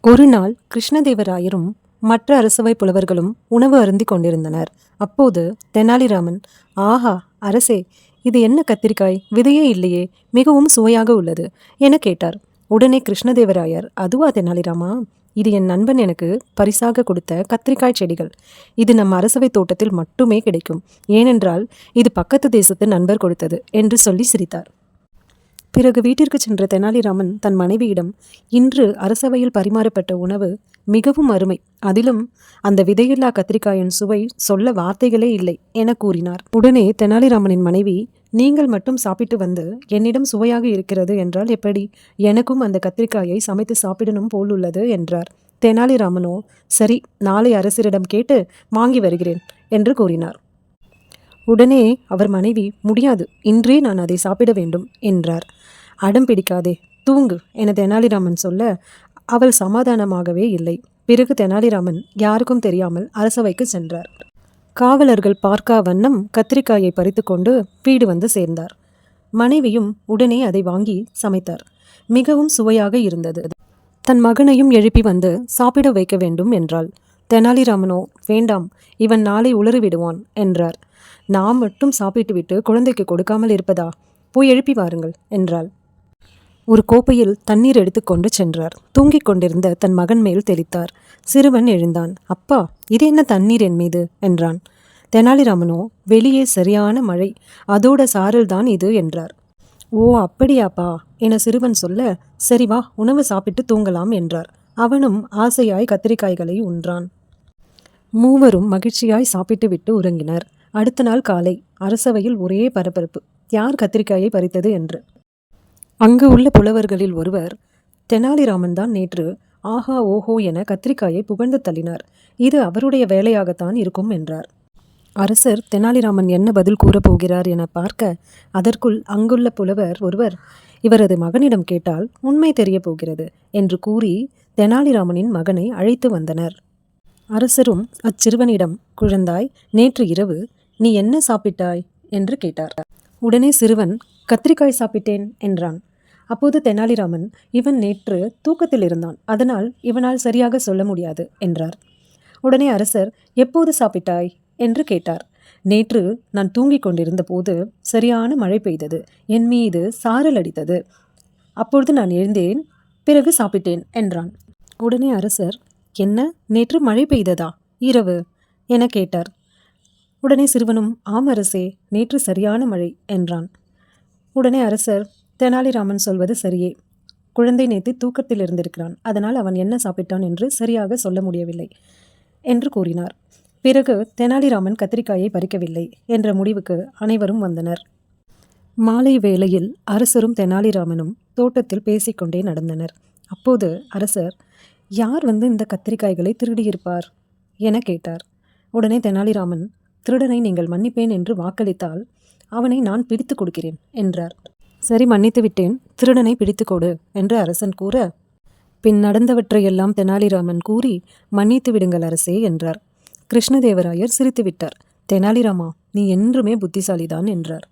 ஒரு நாள் கிருஷ்ணதேவராயரும் மற்ற அரசவை புலவர்களும் உணவு அருந்திக் கொண்டிருந்தனர். அப்போது தெனாலிராமன், ஆஹா அரசே, இது என்ன கத்திரிக்காய், விதையே இல்லையே, மிகவும் சுவையாக உள்ளது என கேட்டார். உடனே கிருஷ்ணதேவராயர், அதுவா தெனாலிராமா, இது என் நண்பன் எனக்கு பரிசாக கொடுத்த கத்திரிக்காய் செடிகள். இது நம் அரசவை தோட்டத்தில் மட்டுமே கிடைக்கும். ஏனென்றால் இது பக்கத்து தேசத்து நண்பர் கொடுத்தது என்று சொல்லி சிரித்தார். பிறகு வீட்டிற்கு சென்ற தெனாலிராமன் தன் மனைவியிடம், இன்று அரசவையில் பரிமாறப்பட்ட உணவு மிகவும் அருமை, அதிலும் அந்த விதையில்லா கத்திரிக்காயின் சுவை சொல்ல வார்த்தைகளே இல்லை என கூறினார். உடனே தெனாலிராமனின் மனைவி, நீங்கள் மட்டும் சாப்பிட்டு வந்து என்னிடம் சுவையாக இருக்கிறது என்றால் எப்படி? எனக்கும் அந்த கத்திரிக்காயை சமைத்து சாப்பிடணும் போல் உள்ளது என்றார். தெனாலிராமனோ, சரி, நாளை அரசரிடம் கேட்டு வாங்கி வருகிறேன் என்று கூறினார். உடனே அவர் மனைவி, முடியாது, இன்றே நான் அதை சாப்பிட வேண்டும் என்றார். அடம் பிடிக்காதே, தூங்கு என தெனாலிராமன் சொல்ல அவள் சமாதானமாகவே இல்லை. பிறகு தெனாலிராமன் யாருக்கும் தெரியாமல் அரசவைக்கு சென்றார். காவலர்கள் பார்க்கா வண்ணம் கத்திரிக்காயை பறித்து கொண்டு வீடு வந்து சேர்ந்தார். மனைவியும் உடனே அதை வாங்கி சமைத்தார். மிகவும் சுவையாக இருந்தது. தன் மகனையும் எழுப்பி வந்து சாப்பிட வைக்க வேண்டும் என்றாள். தெனாலிராமனோ, வேண்டாம், இவன் நாளை உளறி விடுவான் என்றார். நாம் மட்டும் சாப்பிட்டுவிட்டு குழந்தைக்கு கொடுக்காமல் இருப்பதா? போய் எழுப்பி வாருங்கள் என்றாள். ஒரு கோப்பையில் தண்ணீர் எடுத்துக்கொண்டு சென்றார். தூங்கிக் கொண்டிருந்த தன் மகன் மேல் தெளித்தார். சிறுவன் எழுந்தான். அப்பா, இது என்ன தண்ணீர் என் மீது என்றான். தெனாலிராமனோ, வெளியே சரியான மழை, அதோட சாரல் தான் இது என்றார். ஓ அப்படியாப்பா என சிறுவன் சொல்ல, சரி வா, உணவு சாப்பிட்டு தூங்கலாம் என்றார். அவனும் ஆசையாய் கத்திரிக்காய்களை உண்றான். மூவரும் மகிழ்ச்சியாய் சாப்பிட்டு விட்டு உறங்கினர். அடுத்த நாள் காலை அரசவையில் ஒரே பரபரப்பு, யார் கத்திரிக்காயை பறித்தது என்று. அங்கு உள்ள புலவர்களில் ஒருவர், தெனாலிராமன் தான் நேற்று ஆஹா ஓஹோ என கத்திரிக்காயை புகழ்ந்து தள்ளினார், இது அவருடைய வேலையாகத்தான் இருக்கும் என்றார். அரசர் தெனாலிராமன் என்ன பதில் கூறப்போகிறார் என பார்க்க, அதற்குள் அங்குள்ள புலவர் ஒருவர், இவரது மகனிடம் கேட்டால் உண்மை தெரிய போகிறது என்று கூறி தெனாலிராமனின் மகனை அழைத்து வந்தனர். அரசரும் அச்சிறுவனிடம், குழந்தாய், நேற்று இரவு நீ என்ன சாப்பிட்டாய் என்று கேட்டார். உடனே சிறுவன், கத்திரிக்காய் சாப்பிட்டேன் என்றான். அப்போது தெனாலிராமன், இவன் நேற்று தூக்கத்தில் இருந்தான், அதனால் இவனால் சரியாக சொல்ல முடியாது என்றார். உடனே அரசர், எப்போது சாப்பிட்டாய் என்று கேட்டார். நேற்று நான் தூங்கிக் கொண்டிருந்த போது சரியான மழை பெய்தது, என் மீது சாரல் அடித்தது, அப்பொழுது நான் எழுந்தேன், பிறகு சாப்பிட்டேன் என்றான். உடனே அரசர், என்ன, நேற்று மழை பெய்ததா, இரவு என கேட்டார். உடனே சிறுவனும், ஆம் அரசே, நேற்று சரியான மழை என்றான். உடனே அரசர், தெனாலிராமன் சொல்வது சரியே, குழந்தை நேற்று தூக்கத்தில் இருந்திருக்கிறான், அதனால் அவன் என்ன சாப்பிட்டான் என்று சரியாக சொல்ல முடியவில்லை என்று கூறினார். பிறகு தெனாலிராமன் கத்திரிக்காயை பறிக்கவில்லை என்ற முடிவுக்கு அனைவரும் வந்தனர். மாலை வேளையில் அரசரும் தெனாலிராமனும் தோட்டத்தில் பேசிக்கொண்டே நடந்தனர். அப்போது அரசர், யார் வந்து இந்த கத்திரிக்காய்களை திருடியிருப்பார் என கேட்டார். உடனே தெனாலிராமன், திருடனை நீங்கள் மன்னிப்பேன் என்று வாக்களித்தால் அவனை நான் பிடித்து கொடுக்கிறேன் என்றார். சரி, மன்னித்து விட்டேன், திருடனை பிடித்து கொடு என்று அரசன் கூற, பின் நடந்தவற்றையெல்லாம் தெனாலிராமன் கூறி, மன்னித்து விடுங்கள் அரசே என்றார். கிருஷ்ணதேவராயர் சிரித்து விட்டார். தெனாலிராமா, நீ என்றுமே புத்திசாலிதான் என்றார்.